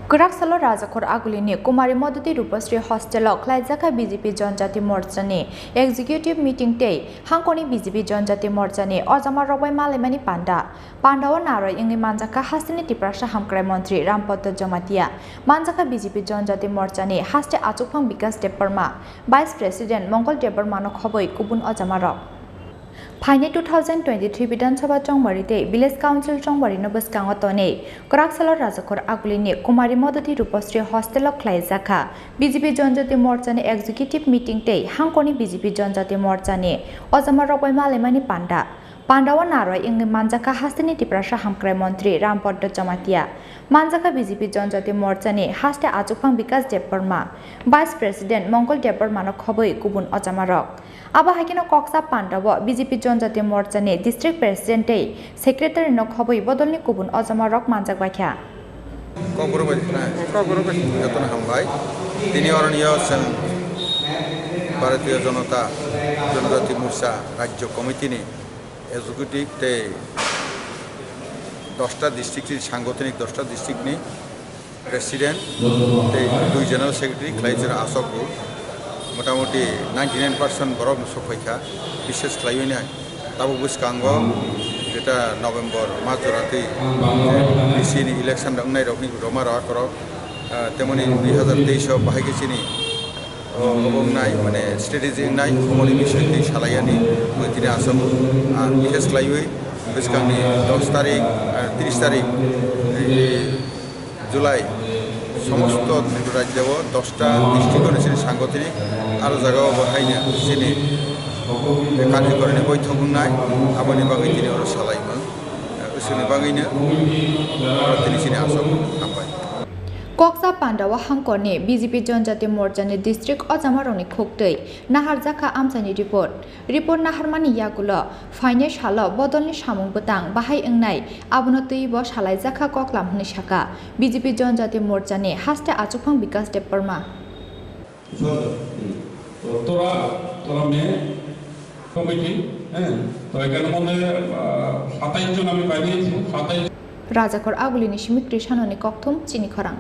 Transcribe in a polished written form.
Kraksalo Rajakhor Agulini Kumari Modati Rupasri Hostel Khlaijakha BJP Janajati Murchani Executive Meeting Day Hangkoni BJP Janajati Murchani Ojama Robai Malemani Pandawa Nara Ingi Manjaka Hastini Tripura Hamkrai Mantri Rampoto Jamatia Manjaka BJP Janajati Murchani Haste Achupang Bikas Deparma Vice President Mongol Deparmano Khoboi Kubun Ojamarok Phaine 2023 Bidhan Sabha Chongmarite Village Council Chongmari no Bwskango tone Kraksalo Rajakhor Agulini Kumari Modati Rupasri Hostel Khlaijakha BJP Janajati Murchani Executive Meeting Day Hangkoni BJP Janajati Murchani Ojama Robai Malemani Pandawa Nara Ingi Manjaka Hastini Tripura Hamkrai Mantri Rampoto Jamatia Manjaka BJP Janajati Murchani Haste Achupang Bikas Deparma Vice President Mongol Deparmano Khoboi Kubun Ojamarok Aba Hakino Koksa Pandawa BJP Janajati Murchani District President Secretary no Khoboi Bodolni Kubun Ojamarok Manjak Baikha Bharatiya Janajati Morcha Rajya Committee Executive te 10টা ডিস্ট্রিক্টের সাংগঠনিক 10টা district নি president te 2 general secretary Khlaijakha আসক মোটামুটি 99% বরফ সফাইখা বিশেষ খাইই না তাবো Bwskango যেটা নভেম্বর মাস জোড়াতে বিসিনি ইলেকশন রংনাই রকনি রমা রা কর তেমনি 2023 বাহাই গেছিনি নাই মানে স্ট্র্যাটেজি নাই খমনি বিষয়টি সালাইয়ানি তিনি আসম আর বিশেষ খাইই Bwskango 10 তারিখ 30 তারিখ জুলাই সমস্ত ত্রিপুরা রাজ্য 10টা ডিস্ট্রিক্ট অনুসারে সাংগঠনিক আর জায়গাও বহাইনা চিনি কার্যকরণী বৈঠক নাই আবানি বাগৈ তিনি আর সালাইমন উসুনি বাগৈনো তিনি চিনি Assam আমবাই Koksa Pandawa Hangkoni BJP Janajati Murchani District Ojamaroni Khoktei Naharjakha Amsani Report Naharmani Yagulo Phaine Shala Bodolni Samung Butang Bahai Engnai Abunotui Bo Khlaijakha Koklam Hni Shaka BJP Janajati Murchani Haste Achupang Bikas Deparma তোরা মেয়ে committee তো এখানে মধ্যে 27 জন আমি পাইয়েছি 27 Rajakhor Agulini Shimik Krishanoni Kokthum Chini Khorang